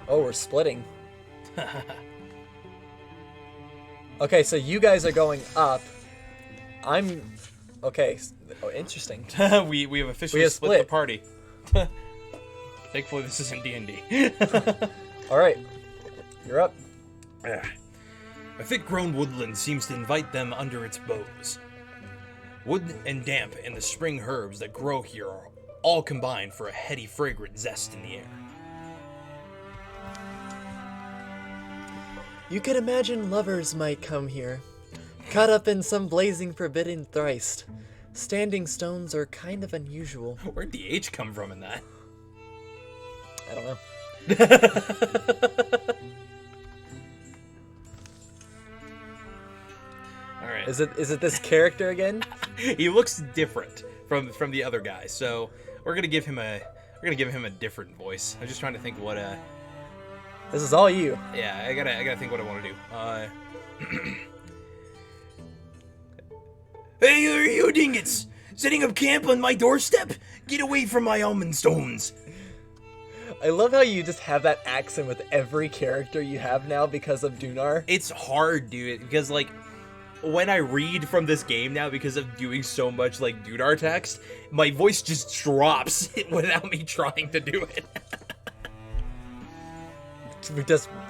Oh, we're splitting. Okay, so you guys are going up. I'm... Okay. Oh, interesting. we have officially split the party. Thankfully, this isn't D&D. All right. You're up. A thick-grown woodland seems to invite them under its boughs. Wood and damp and the spring herbs that grow here are all combined for a heady, fragrant zest in the air. You could imagine lovers might come here, caught up in some blazing forbidden tryst. Standing stones are kind of unusual. Where'd the H come from in that? I don't know. All right. Is it this character again? He looks different from the other guy, so we're gonna give him a different voice. I'm just trying to think what This is all you. Yeah, I gotta think what I want to do. Hey, are you dingots setting up camp on my doorstep? Get away from my almond stones. I love how you just have that accent with every character you have now because of Dunar. It's hard, dude, because like when I read from this game now, because of doing so much like Dunar text, my voice just drops without me trying to do it.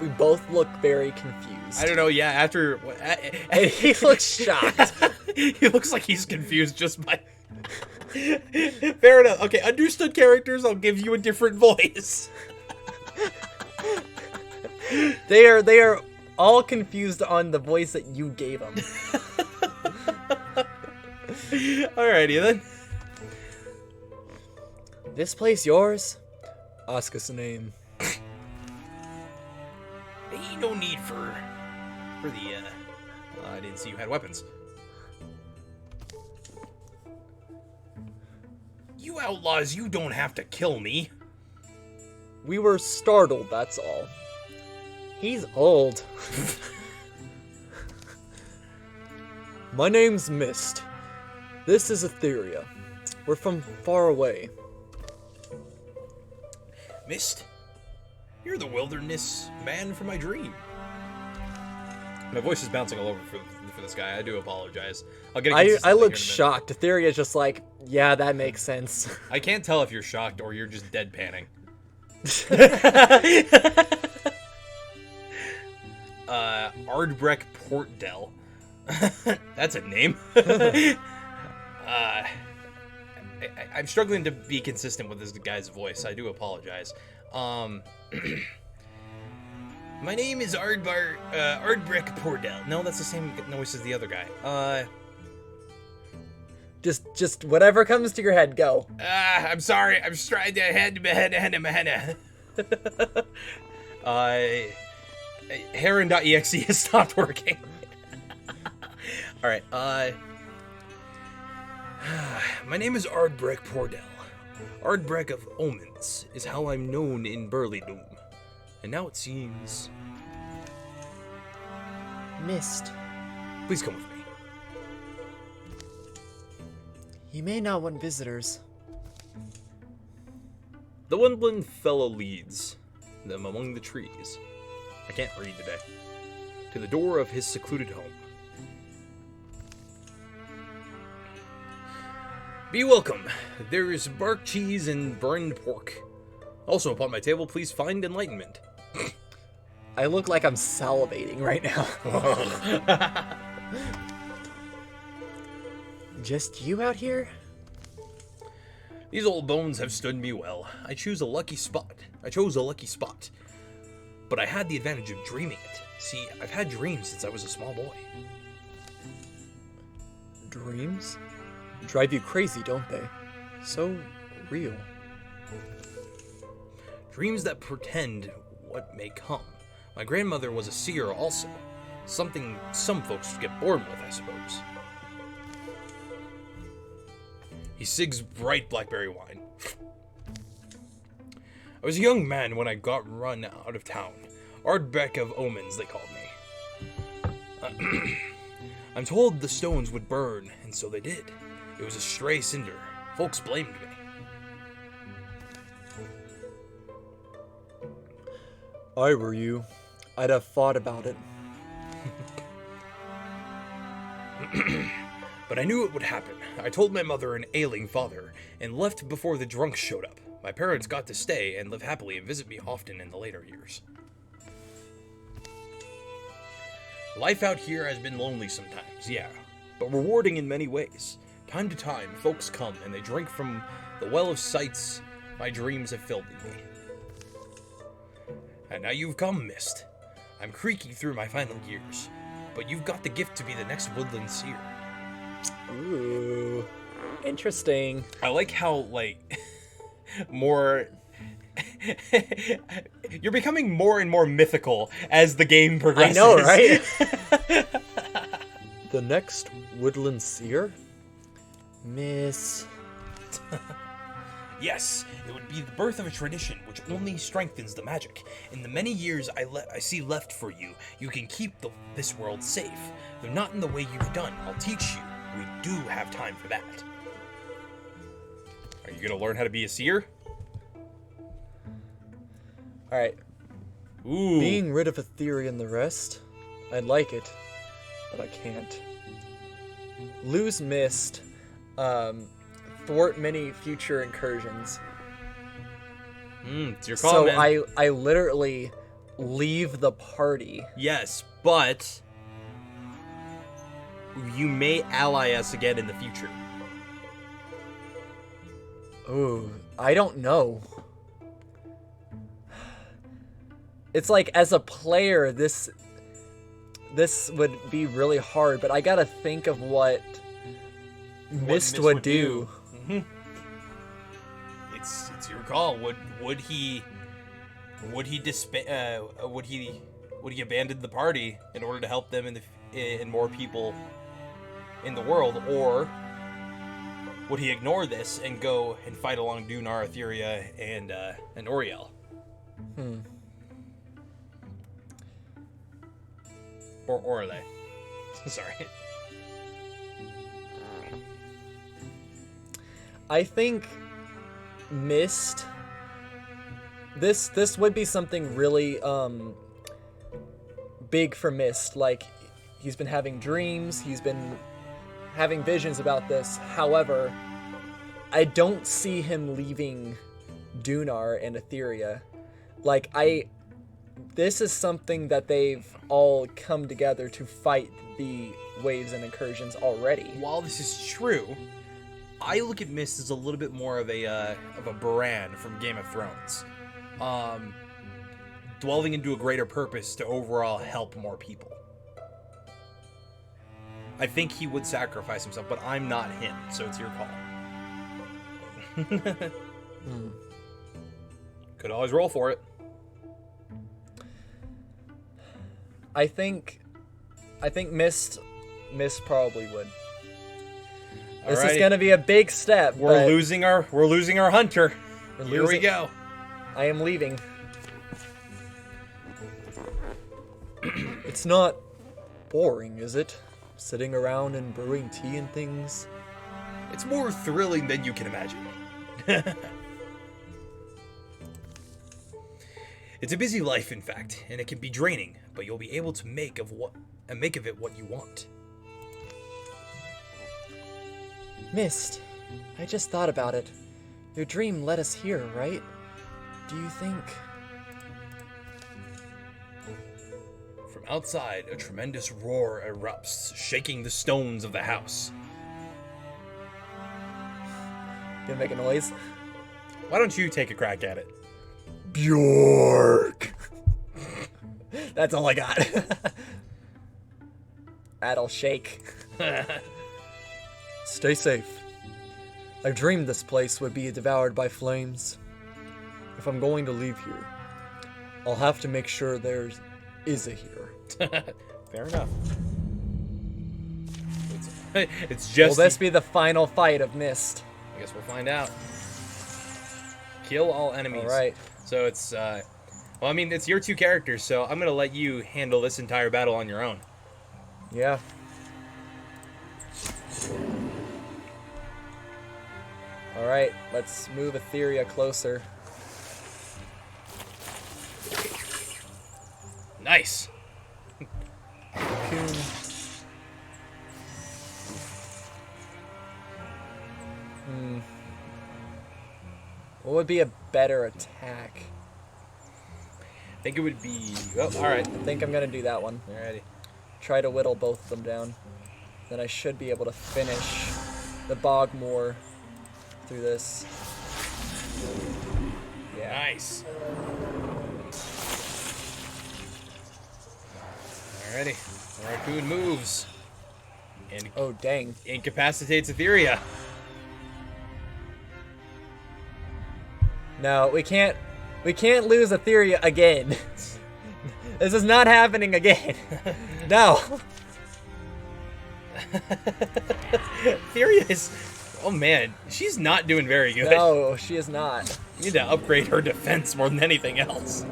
We both look very confused. I don't know, yeah, after... And he looks shocked. He looks like he's confused just by... Fair enough. Okay, understood characters, I'll give you a different voice. They are all confused on the voice that you gave them. Alrighty then. This place yours? Ask us a name. Ain't no need for the, I didn't see you had weapons. You outlaws, you don't have to kill me. We were startled, that's all. He's old. My name's Mist. This is Etheria. We're from far away. Mist? You're the wilderness man from my dream. My voice is bouncing all over for this guy. I do apologize. I'll get it. I look shocked. Etheria is just like, yeah, that makes sense. I can't tell if you're shocked or you're just deadpanning. Ardbreck Portdell. That's a name. I'm struggling to be consistent with this guy's voice. I do apologize. My name is Ardbreck Portdell. No, that's the same voice as the other guy. Just whatever comes to your head, go. I'm sorry. I'm trying to head. Heron.exe has stopped working. Alright, my name is Ardbreck Portdell. Ardbreck of Omens is how I'm known in Burleydoom. And now it seems... Mist. Please come with me. You may not want visitors. The woodland fellow leads them among the trees. I can't read today. To the door of his secluded home. Be welcome. There is bark cheese and burned pork. Also upon my table, please find enlightenment. I look like I'm salivating right now. Just you out here? These old bones have stood me well. I chose a lucky spot. But I had the advantage of dreaming it. See, I've had dreams since I was a small boy. Dreams? Drive you crazy, don't they? So real. Dreams that pretend what may come. My grandmother was a seer also. Something some folks get bored with, I suppose. He sigs bright blackberry wine. I was a young man when I got run out of town. Ardbreck of Omens, they called me. I'm told the stones would burn, and so they did. It was a stray cinder. Folks blamed me. I were you, I'd have thought about it. But I knew it would happen. I told my mother and ailing father, and left before the drunks showed up. My parents got to stay and live happily and visit me often in the later years. Life out here has been lonely sometimes, yeah, but rewarding in many ways. Time to time, folks come and they drink from the well of sights my dreams have filled in me. And now you've come, Mist. I'm creaking through my final years, but you've got the gift to be the next woodland seer. Ooh, interesting. I like how, more... You're becoming more and more mythical as the game progresses. I know, right? The next woodland seer? Miss... Yes, it would be the birth of a tradition which only strengthens the magic. In the many years I see left for you, you can keep this world safe. Though not in the way you've done, I'll teach you. We do have time for that. Are you gonna learn how to be a seer? Alright. Ooh. Being rid of Etheria and the rest, I'd like it, but I can't. Lose Mist, thwart many future incursions. It's your call, So man. I literally leave the party. Yes, but you may ally us again in the future. Ooh, I don't know. It's like, as a player, this would be really hard, but I gotta think of what Mist would do. Mm-hmm. It's your call. Would he abandon the party in order to help them in more people in the world, or would he ignore this and go and fight along Dunar, Etheria, and Oriel? Or Orle. Sorry. I think Mist. This would be something really big for Mist. Like, he's been having dreams, he's been having visions about this. However, I don't see him leaving Dunar and Etheria. Like, this is something that they've all come together to fight the waves and incursions already. While this is true, I look at Mist as a little bit more of a Bran from Game of Thrones, dwelling into a greater purpose to overall help more people. I think he would sacrifice himself, but I'm not him, so it's your call. Could always roll for it. I think Mist probably would. This is gonna be a big step. We're losing our hunter. Here we go. I am leaving. It's not boring, is it? Sitting around and brewing tea and things. It's more thrilling than you can imagine. It's a busy life, in fact, and it can be draining, but you'll be able to make of it what you want. Mist, I just thought about it. Your dream led us here, right? Do you think... From outside, a tremendous roar erupts, shaking the stones of the house. Gonna make a noise? Why don't you take a crack at it? Bjork! That's all I got. That'll shake. Stay safe. I dreamed this place would be devoured by flames. If I'm going to leave here, I'll have to make sure there is a here. Fair enough. It's just... Will this be the final fight of Mist? I guess we'll find out. Kill all enemies. Alright. So it's, well, I mean, it's your two characters, so I'm gonna let you handle this entire battle on your own. Yeah. Alright, let's move Etheria closer. Nice. Cocoon. What would be a better attack? I think it would be... Oh, alright. I think I'm going to do that one. Alrighty. Try to whittle both of them down. Then I should be able to finish the Bogmore through this. Yeah. Nice. Alrighty. The raccoon moves. And Oh, dang. incapacitates Etheria. No, we can't lose Etheria again. This is not happening again. No. Etheria is... Oh man, she's not doing very good. No, she is not. You need to upgrade her defense more than anything else.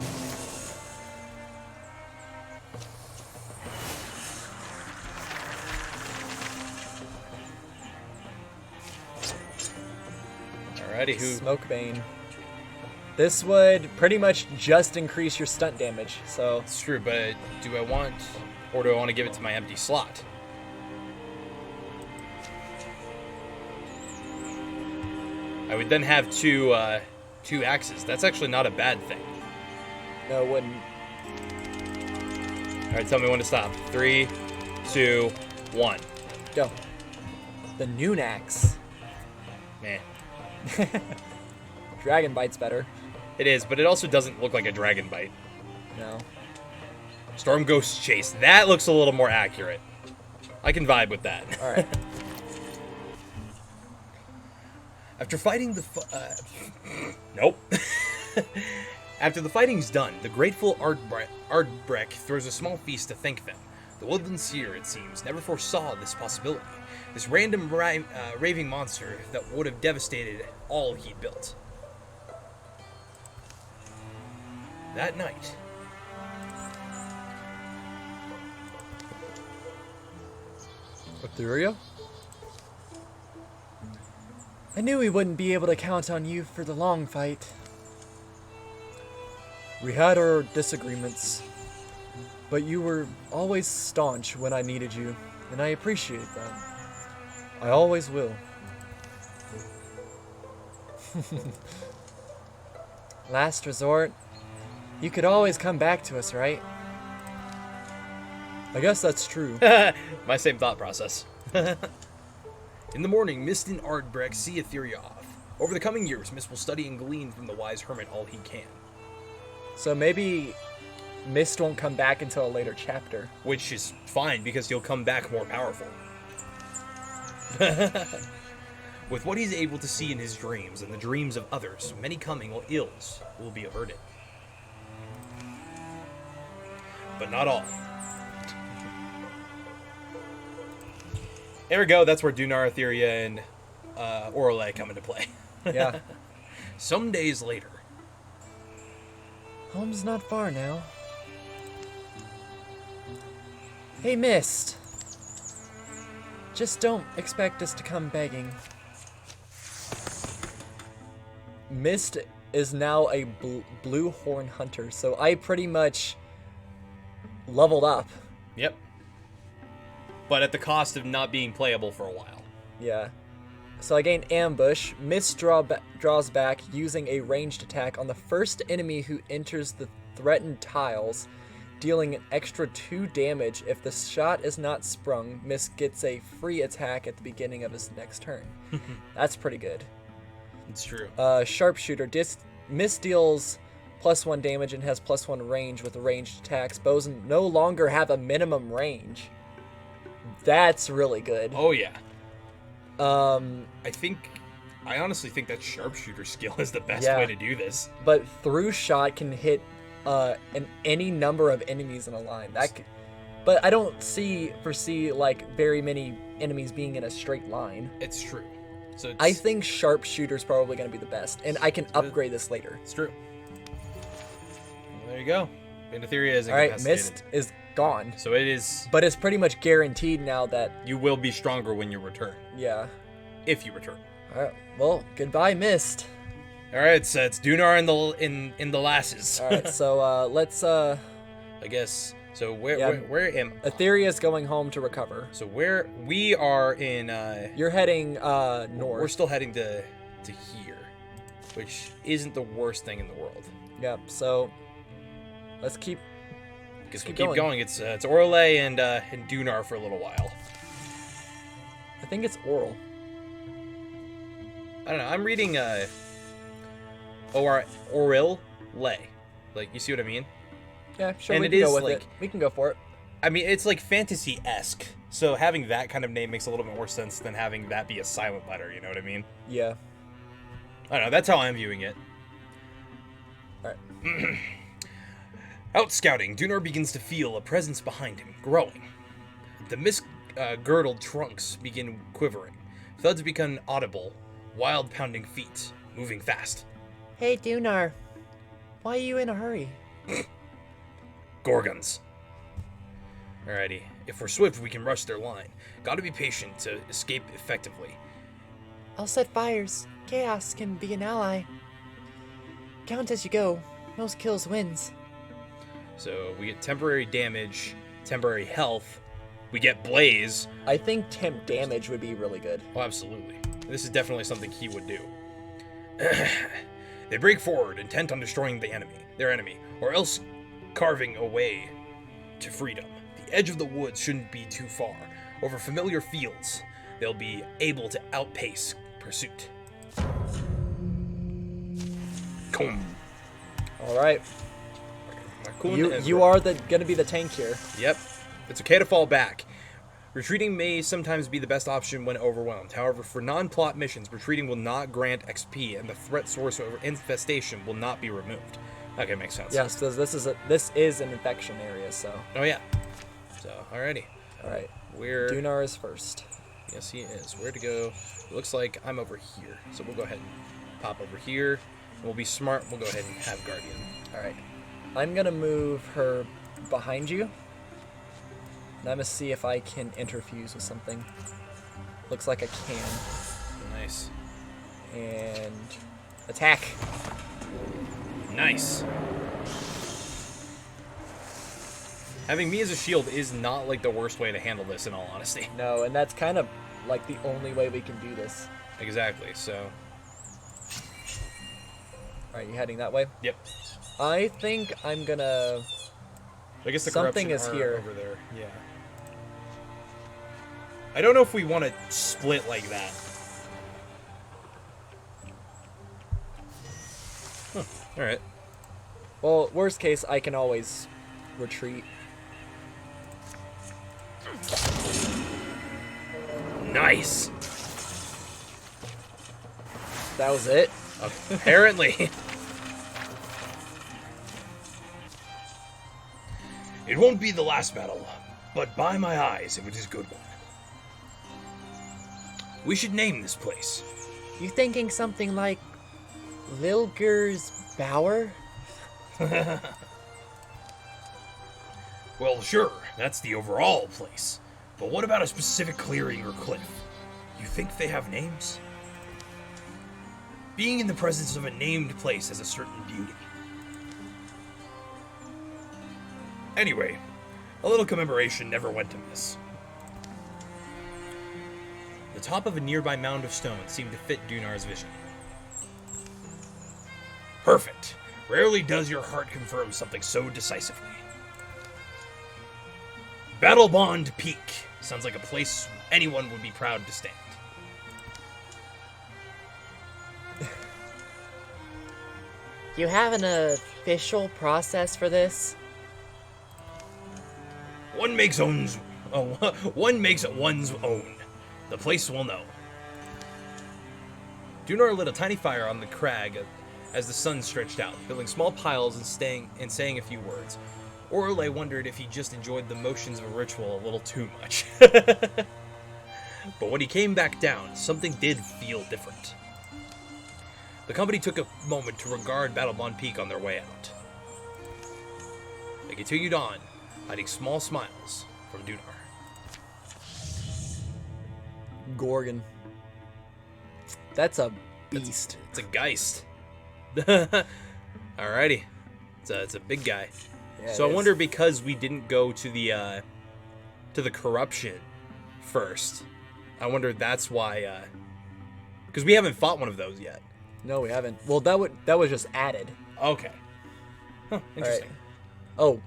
Alrighty, who... Smokebane. This would pretty much just increase your stunt damage, so... It's true, but do I want... Or do I want to give it to my empty slot? I would then have two axes. That's actually not a bad thing. No, it wouldn't. Alright, tell me when to stop. 3, 2, 1. Go. The Noon Axe. Meh. Dragon Bite's better. It is, but it also doesn't look like a dragon bite. No. Storm Ghost Chase. That looks a little more accurate. I can vibe with that. Alright. After fighting the Nope. After the fighting's done, the grateful Ardbrek throws a small feast to thank them. The Woodland Seer, it seems, never foresaw this possibility. This random raving monster that would have devastated all he'd built. That night... Etheria? I knew we wouldn't be able to count on you for the long fight. We had our disagreements, but you were always staunch when I needed you, and I appreciate that. I always will. Last resort, you could always come back to us, right? I guess that's true. My same thought process. In the morning, Mist and Ardbrek see Etheria off. Over the coming years, Mist will study and glean from the wise hermit all he can. So maybe Mist won't come back until a later chapter. Which is fine, because he'll come back more powerful. With what he's able to see in his dreams and the dreams of others, many coming ills will be averted. But not all. There we go, that's where Dunar, Etheria, and Orlais come into play. Yeah. Some days later. Home's not far now. Hey, Mist. Just don't expect us to come begging. Mist is now a blue horn hunter, so I pretty much leveled up. Yep. But at the cost of not being playable for a while. Yeah. So I gained Ambush. Mist draws back using a ranged attack on the first enemy who enters the threatened tiles, dealing an extra 2 damage. If the shot is not sprung, Mist gets a free attack at the beginning of his next turn. That's pretty good. It's true. Sharpshooter. Mist deals +1 damage and has +1 range with ranged attacks. Bows no longer have a minimum range. That's really good. Oh, yeah. I honestly think that sharpshooter skill is the best way to do this. But through shot can hit any number of enemies in a line. But I don't foresee like very many enemies being in a straight line. It's true. So I think sharpshooter's probably going to be the best, and I can upgrade this later. It's true. Well, there you go. Etheria is incapacitated. All right, Mist is gone. So it is. But it's pretty much guaranteed now that you will be stronger when you return. Yeah. If you return. All right. Well, goodbye, Mist. All right, so it's Dunar and the lasses. All right, so let's I guess. So where Yeah. where am? Etheria's going home to recover. So where we are in? You're heading We're north. still heading to here, which isn't the worst thing in the world. Yep. So let's keep. Because keep we'll keep going. It's Orlais and Dunar for a little while. I think it's oral. I don't know. I'm reading Oril Lay. Like, you see what I mean? Yeah, sure. And We it can go is, with like- it. We can go for it. I mean, it's like fantasy-esque. So having that kind of name makes a little bit more sense than having that be a silent letter, you know what I mean? Yeah. I don't know, that's how I'm viewing it. Alright. Out scouting, Dunar begins to feel a presence behind him, growing. The girdled trunks begin quivering. Thuds become audible, wild pounding feet, moving fast. Hey, Dunar. Why are you in a hurry? Gorgons. Alrighty. If we're swift, we can rush their line. Gotta be patient to escape effectively. I'll set fires. Chaos can be an ally. Count as you go. Most kills wins. So we get temporary damage, temporary health. We get blaze. I think temp damage would be really good. Oh, absolutely. This is definitely something he would do. They break forward, intent on destroying their enemy, or else carving a way to freedom. The edge of the woods shouldn't be too far. Over familiar fields, they'll be able to outpace pursuit. Come. All right. You are gonna be the tank here. Yep. It's okay to fall back. Retreating may sometimes be the best option when overwhelmed. However, for non-plot missions, retreating will not grant XP, and the threat source or infestation will not be removed. Okay, makes sense. Yes, because this is an infection area. So. Oh yeah. So, alrighty. All right. We're... Dunar is first. Yes, he is. Where to go? It looks like I'm over here. So we'll go ahead and pop over here. And we'll be smart. We'll go ahead and have Guardian. All right. I'm gonna move her behind you. And I'm gonna see if I can interfuse with something. Looks like I can. Nice. And attack. Nice. Having me as a shield is not like the worst way to handle this, in all honesty. No, and that's kind of like the only way we can do this. Exactly. So. All right, you heading that way? Yep. I think I'm gonna. I guess the Something corruption is are here. over there. Yeah. I don't know if we want to split like that. Huh. All right. Well, worst case, I can always retreat. Nice. That was it. Apparently. It won't be the last battle, but by my eyes, it was a good one. We should name this place. You thinking something like Lilger's Bower? Well, sure, that's the overall place. But what about a specific clearing or cliff? You think they have names? Being in the presence of a named place has a certain beauty. Anyway, a little commemoration never went amiss. The top of a nearby mound of stone seemed to fit Dunar's vision. Perfect. Rarely does your heart confirm something so decisively. Battle Bond Peak. Sounds like a place anyone would be proud to stand. You have an official process for this? One makes one's own. The place will know. Dunar lit a tiny fire on the crag as the sun stretched out, building small piles and saying a few words. Orlais wondered if he just enjoyed the motions of a ritual a little too much. But when he came back down, something did feel different. The company took a moment to regard Battlebond Peak on their way out. They continued on, hiding small smiles from Dunar. Gorgon. That's a beast. It's a Geist. Alrighty. It's a big guy. Yeah, So it I is. wonder, because we didn't go to the corruption first. I wonder that's why. Because we haven't fought one of those yet. No, we haven't. Well, that was just added. Okay. Huh, All right. interesting. Oh,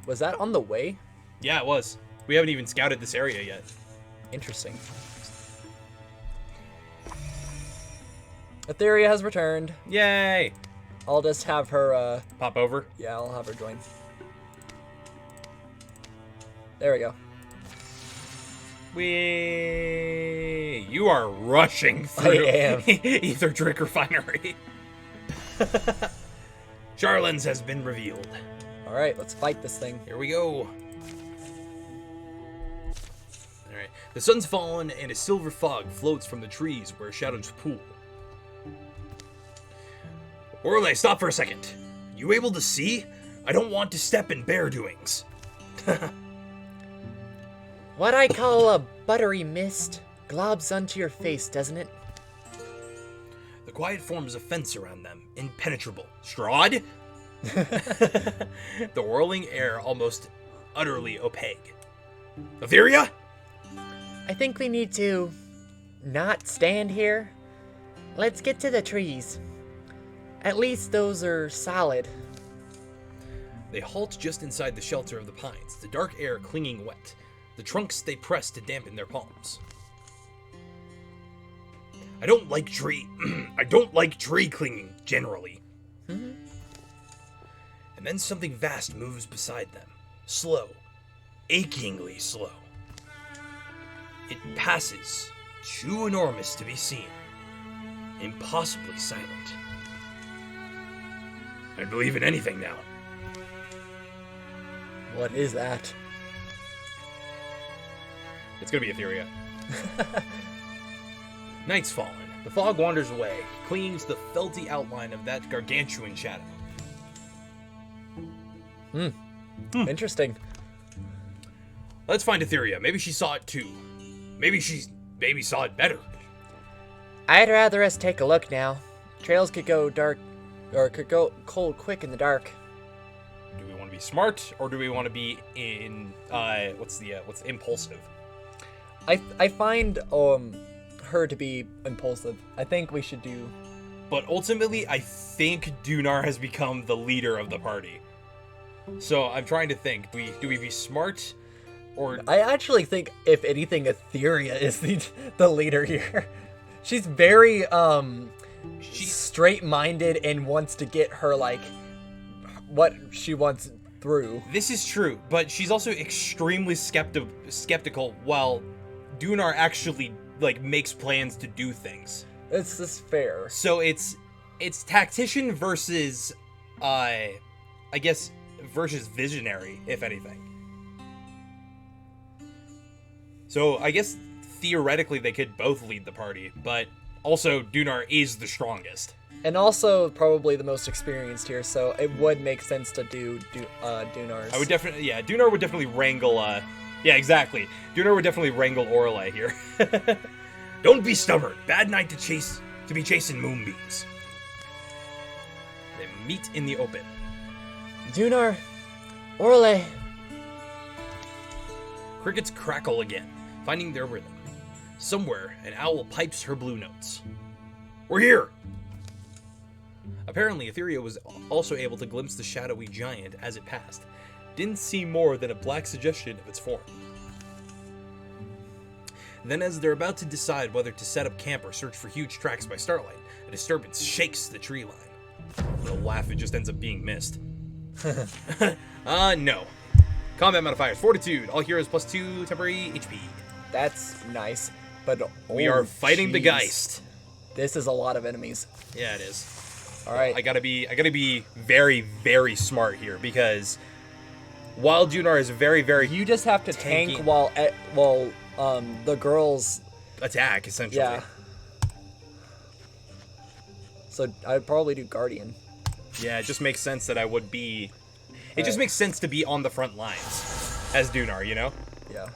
was that on the way? Yeah, it was. We haven't even scouted this area yet. Interesting. Etheria has returned. Yay! I'll just have her, Pop over. yeah, I'll have her join. There we go. You are rushing through I am. Ether Drink Refinery. Charlins has been revealed. All right, let's fight this thing. Here we go. Alright. The sun's fallen and a silver fog floats from the trees where shadows pool. Orlais, stop for a second. You able to see? I don't want to step in bear doings. What I call a buttery mist globs onto your face, doesn't it? The quiet forms a fence around them, impenetrable. Strahd? The whirling air almost utterly opaque. Etheria? I think we need to not stand here. Let's get to the trees. At least those are solid. They halt just inside the shelter of the pines, the dark air clinging wet. The trunks stay pressed to dampen their palms. I don't like tree clinging generally. Mhm. And then something vast moves beside them. Slow. Achingly slow. It passes, too enormous to be seen. Impossibly silent. I believe in anything now. What is that? It's gonna be Etheria. Night's fallen. The fog wanders away, clinging to the felty outline of that gargantuan shadow. Interesting. Let's find Etheria. Maybe she saw it too. Maybe saw it better. I'd rather us take a look now. Trails could go dark, or could go cold quick in the dark. Do we want to be smart, or do we want to be in what's impulsive? I find her to be impulsive. I think we should do. But ultimately, I think Dunar has become the leader of the party. So I'm trying to think. Do we be smart, or I actually think, if anything, Etheria is the leader here. She's very she's straight-minded and wants to get her what she wants through. This is true, but she's also extremely skeptical while Dunar actually makes plans to do things. This is fair. So it's tactician versus I guess versus visionary, if anything. So I guess theoretically they could both lead the party, but also Dunar is the strongest. And also probably the most experienced here, so it would make sense to do Dunar's. I would definitely, yeah, Dunar would definitely wrangle, yeah, exactly. Dunar would definitely wrangle Orlais here. Don't be stubborn. Bad night to be chasing moonbeams. They meet in the open. Dunar, Orlais. Crickets crackle again, finding their rhythm. Somewhere, an owl pipes her blue notes. We're here! Apparently, Etheria was also able to glimpse the shadowy giant as it passed. Didn't see more than a black suggestion of its form. Then, as they're about to decide whether to set up camp or search for huge tracks by starlight, a disturbance shakes the tree line. With a laugh, it just ends up being missed. No. Combat modifiers, Fortitude. All heroes +2 temporary HP. That's nice, but We are fighting the jeez. Geist. This is a lot of enemies. Yeah, it is. All right. I gotta be very, very smart here, because while Dunar is very, very You just have to tank tanky. while the girls. attack, essentially. Yeah. So I'd probably do Guardian. Yeah, it just makes sense that I would be... It just makes sense to be on the front lines as Dunar, you know? Yeah.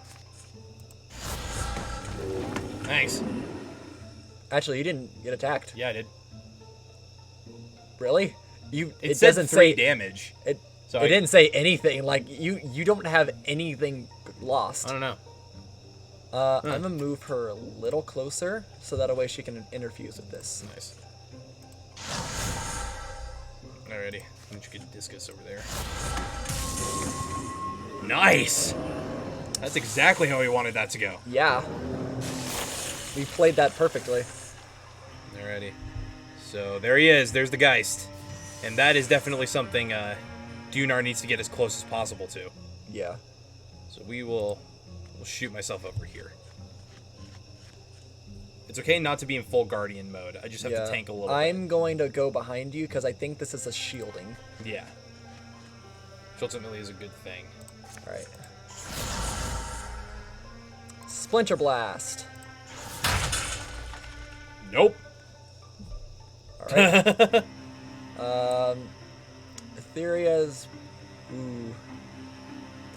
Nice. Actually, you didn't get attacked. Yeah, I did. Really? It It said doesn't 3 say damage. So It didn't say anything. Like, you don't have anything lost. I don't know. I'm gonna move her a little closer so that way she can interfuse with this. Nice. Alrighty. Why don't you get Discus over there? Nice! That's exactly how we wanted that to go. Yeah. We played that perfectly. Alrighty. So there he is. There's the Geist. And that is definitely something Dunar needs to get as close as possible to. Yeah. So we'll shoot myself over here. It's okay not to be in full Guardian mode. I just have to tank a little I'm going to go behind you because I think this is a shielding. bit. Yeah. Which ultimately is a good thing. Alright. Splinter Blast. Nope. Alright. Etherea's... Ooh.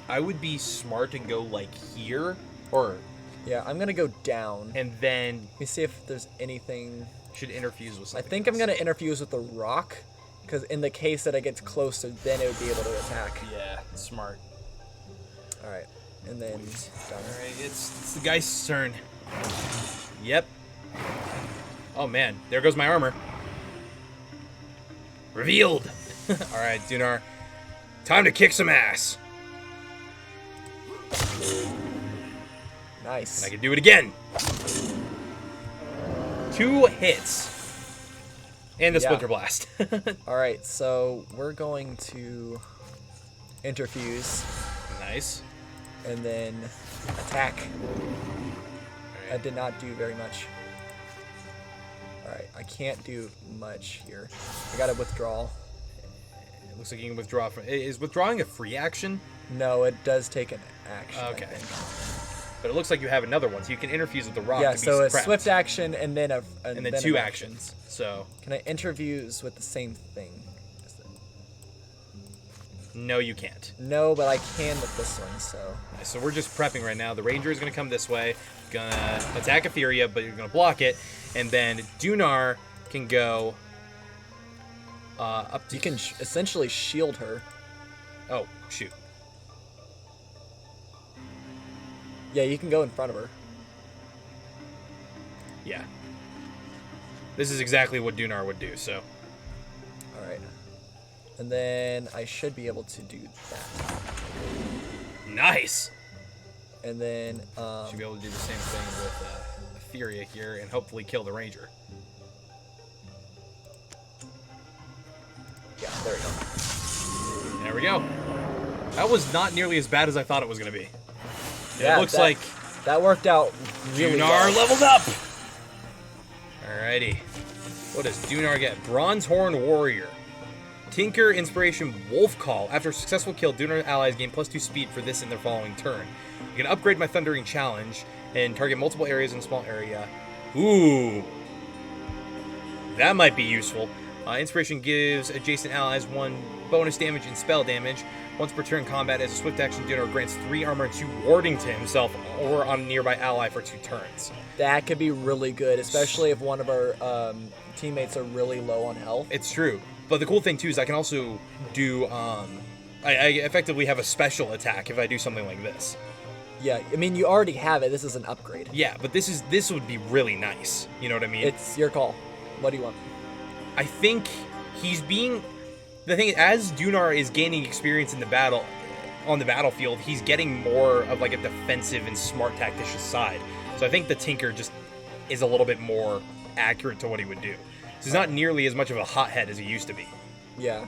I would be smart and go like here, or Yeah, I'm gonna go down. and then Let me see if there's anything... should interfuse with I something. think I'm gonna interfuse with the rock, because in the case that it gets closer, then it would be able to attack. Yeah, smart. Alright, and then... Done. Alright, it's the Geist's turn. Yep. Oh man, there goes my armor. Revealed! Alright, Dunar. Time to kick some ass. Nice. And I can do it again. 2 hits. And the Yeah. Splinter Blast. Alright, so we're going to interfuse Nice. and then attack. Alright. That did not do very much. Alright, I can't do much here. I gotta withdraw. It looks like you can withdraw from... Is withdrawing a free action? No, it does take an action. I Okay. think. But it looks like you have another one, so you can interfuse with the rock Yeah, to be so a prepped. swift action and then a And then an 2 action. actions. So, Can I interfuse with the same thing? no, you can't. No, but I can with this one, so... So we're just prepping right now. The Ranger is going to come this way, gonna attack Etheria, but you're going to block it. And then Dunar can go up to... You can essentially shield her. Oh, shoot. Yeah, you can go in front of her. Yeah. This is exactly what Dunar would do, so... Alright. And then I should be able to do that. Nice! And then, Should be able to do the same thing with Etheria here and hopefully kill the Ranger. yeah, there we go. There we go. That was not nearly as bad as I thought it was going to be. Yeah, It looks that- like That worked out really Dunar well. leveled up! Alrighty. What does Dunar get? Bronzehorn Warrior. Tinker Inspiration Wolf Call. After a successful kill, Dunar allies gain +2 speed for this in their following turn. You can upgrade my Thundering Challenge and target multiple areas in a small area. Ooh. That might be useful. Inspiration gives adjacent allies 1 bonus damage and spell damage. Once per turn combat, as a swift action, Dunar grants 3 armor and 2 warding to himself or on a nearby ally for 2 turns. That could be really good, especially if one of our teammates are really low on health. It's true. But the cool thing, too, is I can also do... I effectively have a special attack if I do something like this. Yeah, I mean, you already have it. This is an upgrade. Yeah, but this would be really nice. You know what I mean? It's your call. What do you want? I think he's being... The thing is, as Dunar is gaining experience in the battle, on the battlefield, he's getting more of like a defensive and smart tactician side. So I think the Tinker just is a little bit more accurate to what he would do. So he's not nearly as much of a hothead as he used to be. Yeah.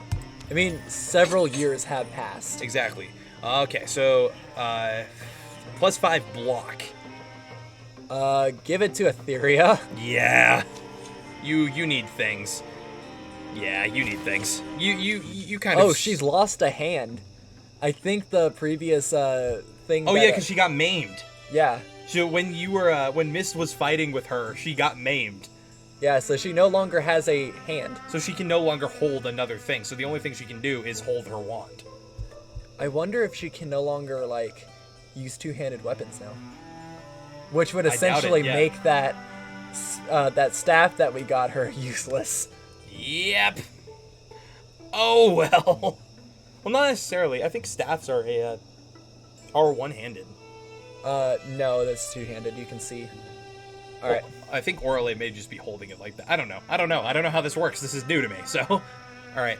I mean, several years have passed. Exactly. Okay, so +5 block. Give it to Etheria. Yeah. You need things. Yeah, you need things. You kind of... Oh, she's lost a hand. I think the previous thing. Oh that, yeah, because she got maimed. Yeah. So when you were when Mist was fighting with her, she got maimed. Yeah, so she no longer has a hand. So she can no longer hold another thing. So the only thing she can do is hold her wand. I wonder if she can no longer, like, use two-handed weapons now. Which would I doubt it, essentially yeah. make that that staff that we got her useless. Yep. Oh well. Well, not necessarily. I think staffs are one-handed. No, that's two-handed. You can see. All right. I think Orale may just be holding it like that. I don't know. I don't know how this works. This is new to me. So, all right.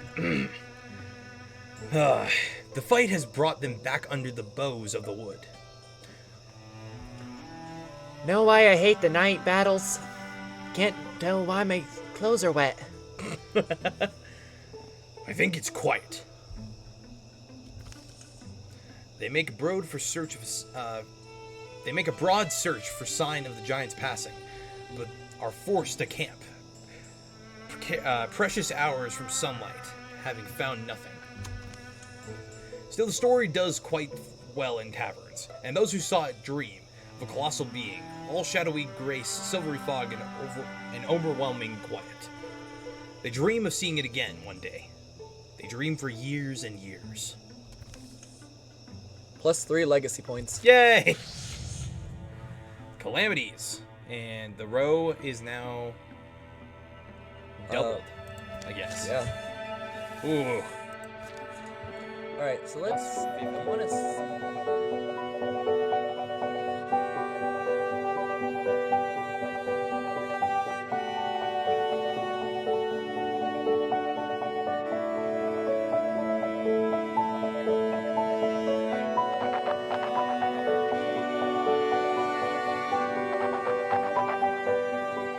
The fight has brought them back under the boughs of the wood. Know why I hate the night battles? Can't tell why my clothes are wet. I think it's quiet. They make a broad search for sign of the giants passing, but are forced to camp. Precious hours from sunlight, having found nothing. Still, the story does quite well in taverns, and those who saw it dream of a colossal being, all shadowy grace, silvery fog, and overwhelming quiet. They dream of seeing it again one day. They dream for years and years. +3 legacy points. Yay! Calamities. And the row is now doubled, I guess. Yeah. Ooh. All right. So let's. If you want to see.